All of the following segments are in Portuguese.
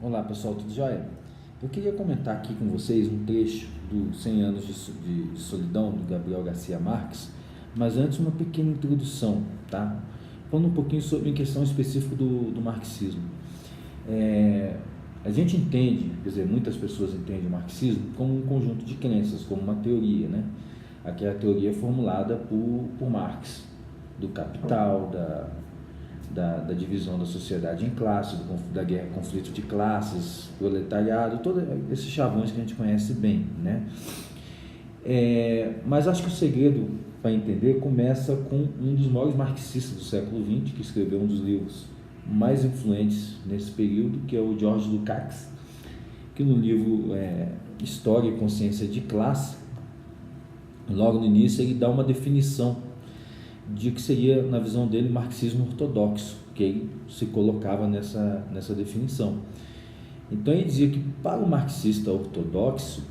Olá pessoal, tudo jóia? Eu queria comentar aqui com vocês um trecho do 100 anos de solidão, do Gabriel Garcia Marques, mas antes uma pequena introdução, tá? Falando um pouquinho sobre em questão específica do marxismo. A gente entende, quer dizer, muitas pessoas entendem o marxismo como um conjunto de crenças, como uma teoria, né? Aqui a teoria é formulada por Marx, do capital, da divisão da sociedade em classes, da guerra, conflito de classes, proletariado, todos esses chavões que a gente conhece bem, né? Mas acho que o segredo para entender começa com um dos maiores marxistas do século XX, que escreveu um dos livros mais influentes nesse período, que é o Georges Lukács, que no livro História e Consciência de Classe, logo no início ele dá uma definição de que seria, na visão dele, marxismo ortodoxo, que ele se colocava nessa definição. Então ele dizia que para o marxista ortodoxo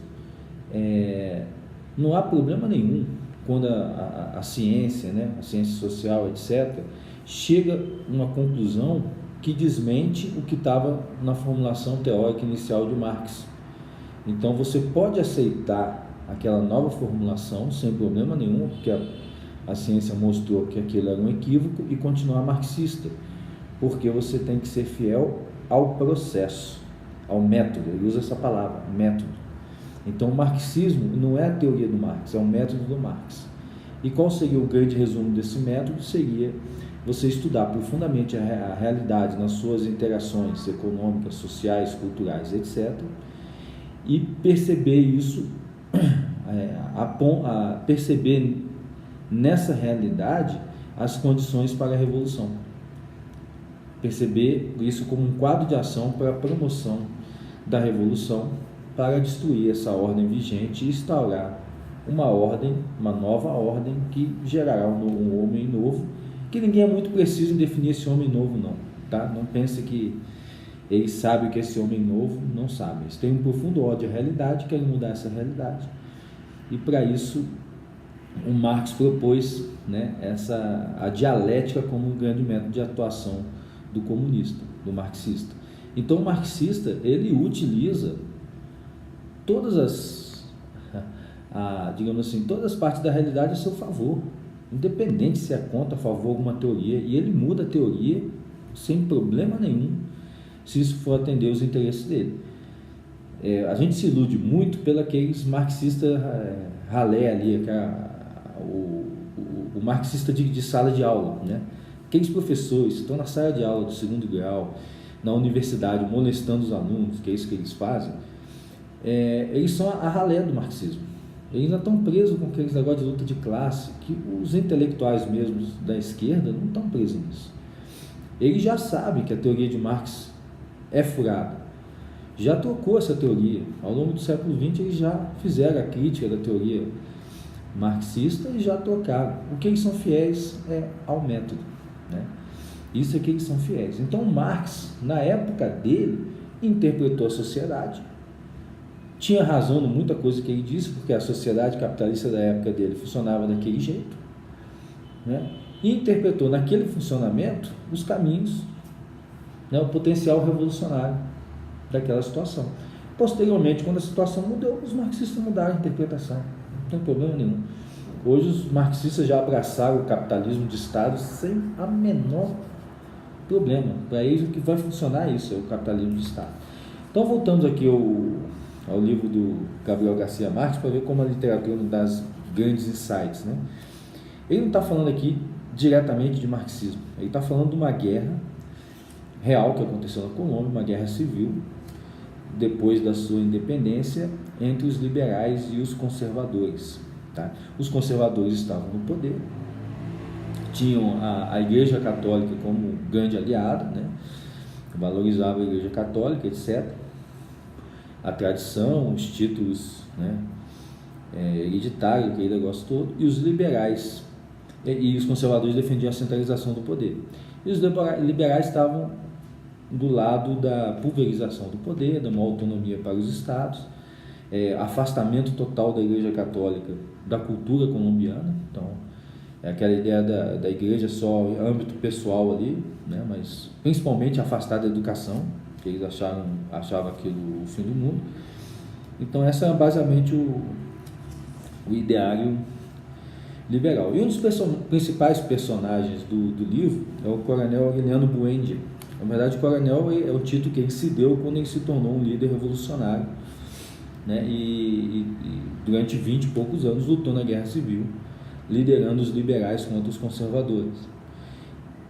não há problema nenhum quando a ciência, né, a ciência social, etc., chega a uma conclusão que desmente o que estava na formulação teórica inicial de Marx. Então você pode aceitar aquela nova formulação sem problema nenhum, porque a ciência mostrou que aquilo era um equívoco, e continuar marxista, porque você tem que ser fiel ao processo, ao método. Ele usa essa palavra, método. Então o marxismo não é a teoria do Marx, é o método do Marx. E qual seria o grande resumo desse método? Seria você estudar profundamente a realidade nas suas interações econômicas, sociais, culturais, etc., e perceber isso, perceber nessa realidade as condições para a revolução. Perceber isso como um quadro de ação para a promoção da revolução, para destruir essa ordem vigente e instaurar uma nova ordem que gerará um homem novo, que ninguém é muito preciso em definir esse homem novo não, tá? Não pense que eles sabem o que é esse homem novo, não sabem. Eles têm um profundo ódio à realidade, querem mudar essa realidade, e para isso o Marx propôs, né, a dialética como um grande método de atuação do comunista, do marxista. Então o marxista, ele utiliza todas digamos assim, todas as partes da realidade a seu favor, independente se é contra, a favor de alguma teoria, e ele muda a teoria sem problema nenhum, se isso for atender os interesses dele. A gente se ilude muito pelos marxistas ralé ali, o marxista de sala de aula, né? Aqueles professores que estão na sala de aula do segundo grau, na universidade, molestando os alunos, que é isso que eles fazem, eles são a ralé do marxismo. Eles ainda estão presos com aqueles negócios de luta de classe, que os intelectuais mesmos da esquerda não estão presos nisso. Eles já sabem que a teoria de Marx é furada, já trocou essa teoria. Ao longo do século XX eles já fizeram a crítica da teoria marxista e já trocaram. O que eles são fiéis é ao método, né? Isso é que eles são fiéis. Então Marx, na época dele, interpretou a sociedade, tinha razão em muita coisa que ele disse, porque a sociedade capitalista da época dele funcionava daquele jeito, né? E interpretou naquele funcionamento os caminhos, né, o potencial revolucionário daquela situação. Posteriormente, quando a situação mudou, os marxistas mudaram a interpretação, não tem problema nenhum. Hoje os marxistas já abraçaram o capitalismo de Estado sem a menor problema. Para eles o que vai funcionar é isso, é o capitalismo de Estado. Então voltamos aqui ao livro do Gabriel Garcia Marques para ver como a literatura nos dá grandes insights, né? Ele não está falando aqui diretamente de marxismo, ele está falando de uma guerra real que aconteceu na Colômbia, uma guerra civil, depois da sua independência, entre os liberais e os conservadores, tá? Os conservadores estavam no poder, tinham a Igreja Católica como grande aliada, né? Valorizava a Igreja Católica, etc., a tradição, os títulos, né, hereditários, aquele negócio todo, e os liberais e os conservadores defendiam a centralização do poder. E os liberais estavam do lado da pulverização do poder, da uma autonomia para os estados, afastamento total da Igreja Católica da cultura colombiana. Então é aquela ideia da igreja só em âmbito pessoal ali, né, mas principalmente afastada da educação. que eles achavam aquilo o fim do mundo. Então, esse é basicamente o ideário liberal. E um dos principais personagens do livro é o Coronel Aureliano Buendia. Na verdade, o coronel é o título que ele se deu quando ele se tornou um líder revolucionário, né? E durante 20 e poucos anos lutou na Guerra Civil, liderando os liberais contra os conservadores.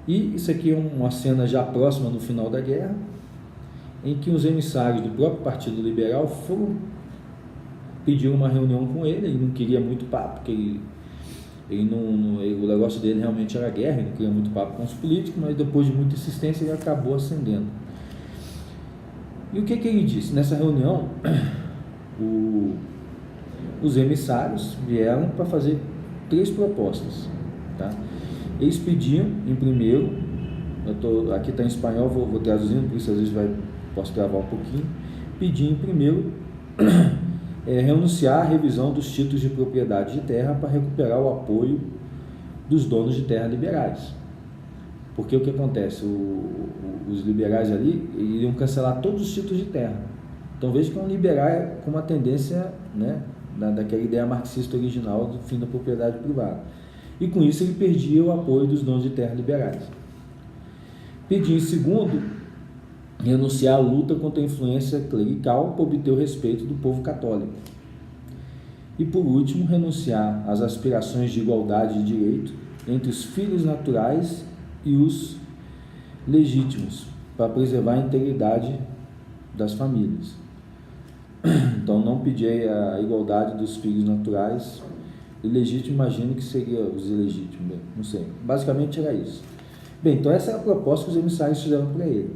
E isso aqui é uma cena já próxima no final da guerra, em que os emissários do próprio Partido Liberal foram pedir uma reunião com ele não queria muito papo, porque o negócio dele realmente era guerra, ele não queria muito papo com os políticos, mas depois de muita insistência ele acabou ascendendo. E o que ele disse? Nessa reunião, os emissários vieram para fazer 3 propostas. Tá? Eles pediam, em primeiro, aqui está em espanhol, vou traduzindo, por isso às vezes posso travar um pouquinho, pediam em primeiro renunciar à revisão dos títulos de propriedade de terra para recuperar o apoio dos donos de terra liberais. Porque o que acontece? Os liberais ali iriam cancelar todos os títulos de terra. Então veja que é um liberal com uma tendência, né, daquela ideia marxista original do fim da propriedade privada. E com isso ele perdia o apoio dos donos de terra liberais. Pedia em segundo renunciar à luta contra a influência clerical para obter o respeito do povo católico. E por último, renunciar às aspirações de igualdade de direito entre os filhos naturais e os legítimos, para preservar a integridade das famílias. Então não pedir a igualdade dos filhos naturais. Ilegítimo, imagino que seria os ilegítimos, não sei. Basicamente era isso. Bem, então essa é a proposta que os emissários fizeram para ele.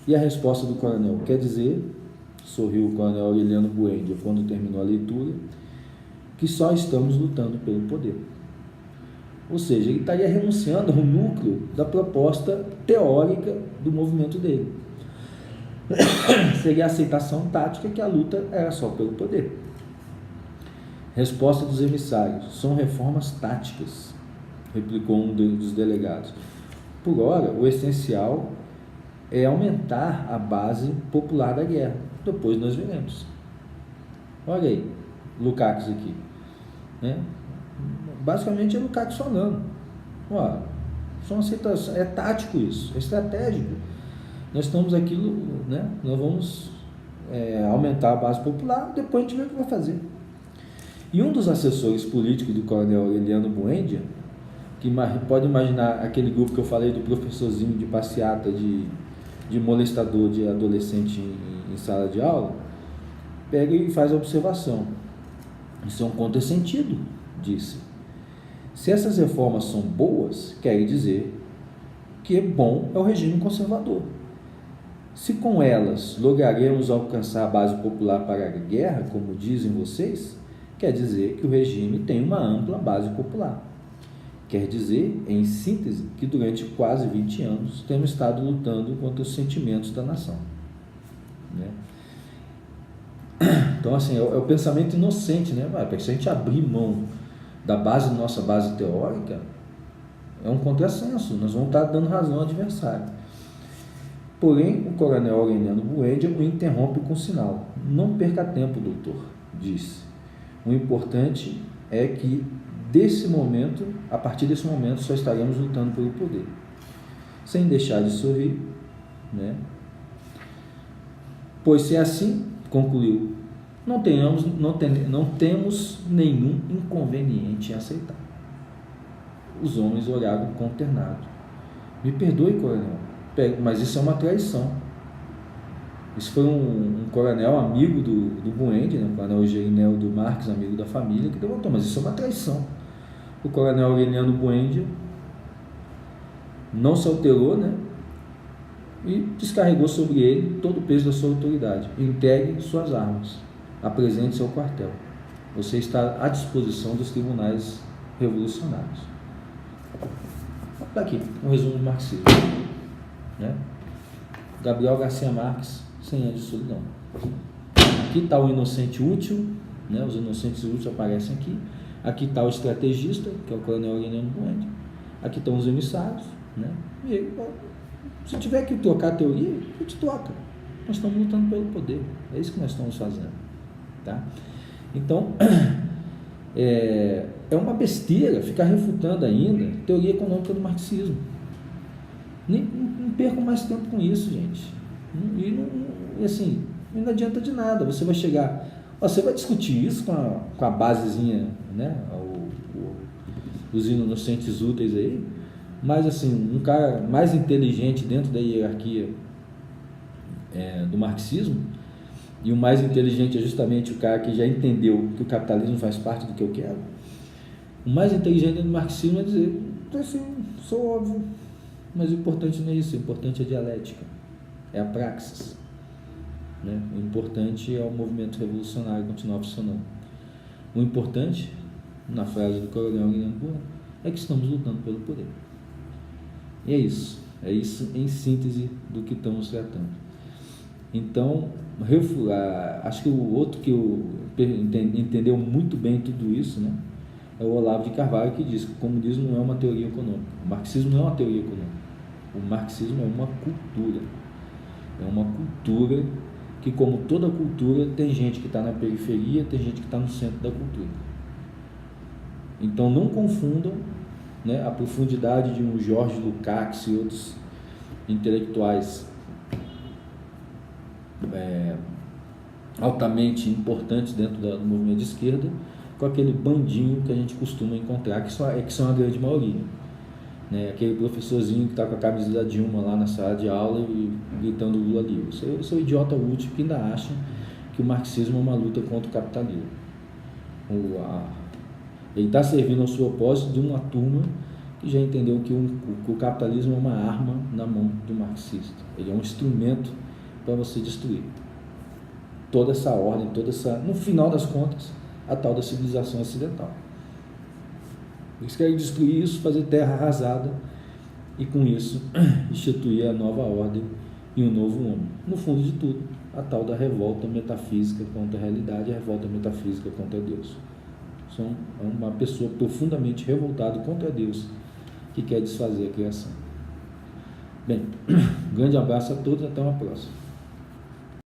E a resposta do coronel? Quer dizer, sorriu o coronel Aureliano Buendia quando terminou a leitura, que só estamos lutando pelo poder. Ou seja, ele estaria renunciando ao núcleo da proposta teórica do movimento dele. Seria a aceitação tática que a luta era só pelo poder. Resposta dos emissários: são reformas táticas, replicou um dos delegados. Por ora, o essencial é aumentar a base popular da guerra. Depois nós veremos. Olha aí, Lukács aqui. Né? Basicamente é Lukács falando. Olha, são aceitações, é tático isso, é estratégico. Nós estamos aqui, né? Nós vamos aumentar a base popular, depois a gente vê o que vai fazer. E um dos assessores políticos do coronel Aureliano Buendia, que pode imaginar aquele grupo que eu falei do professorzinho de passeata de molestador de adolescente em sala de aula, pega e faz a observação. Isso é um contrassentido, disse. Se essas reformas são boas, quer dizer que bom é o regime conservador. Se com elas lograremos alcançar a base popular para a guerra, como dizem vocês, quer dizer que o regime tem uma ampla base popular. Quer dizer, em síntese, que durante quase 20 anos temos estado lutando contra os sentimentos da nação. Né? Então, assim, é o pensamento inocente, né? Se a gente abrir mão da nossa base teórica, é um contrassenso, nós vamos estar dando razão ao adversário. Porém, o coronel Aureliano Buendia o interrompe com sinal. Não perca tempo, doutor, disse. O importante é que a partir desse momento, só estaremos lutando pelo poder. Sem deixar de sorrir, né? Pois se é assim, concluiu, não temos nenhum inconveniente em aceitar. Os homens olharam consternados. Me perdoe, coronel, mas isso é uma traição. Isso foi um coronel amigo do Buendia, né? O coronel Gerinel do Marques, amigo da família, que levantou, mas isso é uma traição. O coronel Aureliano Buendia não se alterou, né? E descarregou sobre ele todo o peso da sua autoridade. Entregue suas armas, apresente-se ao quartel. Você está à disposição dos tribunais revolucionários. Está aqui, um resumo do marxismo. Né? Gabriel Garcia Marques, 100 anos de solidão. Aqui está o inocente útil, né? Os inocentes úteis aparecem aqui. Aqui está o estrategista, que é o coronel Aureliano Buendia. Aqui estão os emissários, né? E se tiver que trocar a teoria, a gente troca. Nós estamos lutando pelo poder. É isso que nós estamos fazendo. Tá? Então, é uma besteira ficar refutando ainda a teoria econômica do marxismo. Não percam mais tempo com isso, gente. E assim, não adianta de nada. Você vai chegar... Você vai discutir isso com a basezinha, né? Os inocentes úteis aí, mas assim, um cara mais inteligente dentro da hierarquia do marxismo, e o mais inteligente é justamente o cara que já entendeu que o capitalismo faz parte do que eu quero. O mais inteligente do marxismo é dizer, assim, sou óbvio, mas o importante não é isso, o importante é a dialética, é a praxis, né? O importante é o movimento revolucionário continuar funcionando. O importante, na frase do coronel Guilherme Bueno, é que estamos lutando pelo poder. E é isso em síntese do que estamos tratando. Então, acho que o outro que entendeu muito bem tudo isso, né, é o Olavo de Carvalho, que diz que o comunismo não é uma teoria econômica, o marxismo não é uma teoria econômica, o marxismo é uma cultura. É uma cultura que, como toda cultura, tem gente que está na periferia, tem gente que está no centro da cultura. Então não confundam, né, a profundidade de um Jorge Lukács e outros intelectuais altamente importantes dentro do movimento de esquerda com aquele bandinho que a gente costuma encontrar, que são a grande maioria, né? Aquele professorzinho que está com a camisa da Dilma lá na sala de aula e gritando Lula livre. Eu sou idiota útil que ainda acha que o marxismo é uma luta contra o capitalismo. Ele está servindo ao seu propósito de uma turma que já entendeu que o capitalismo é uma arma na mão do marxista. Ele é um instrumento para você destruir toda essa ordem, no final das contas, a tal da civilização ocidental. Eles querem destruir isso, fazer terra arrasada e, com isso, instituir a nova ordem e um novo homem. No fundo de tudo, a tal da revolta metafísica contra a realidade, a revolta metafísica contra Deus. São uma pessoa profundamente revoltada contra Deus que quer desfazer a criação. Bem, um grande abraço a todos, até uma próxima.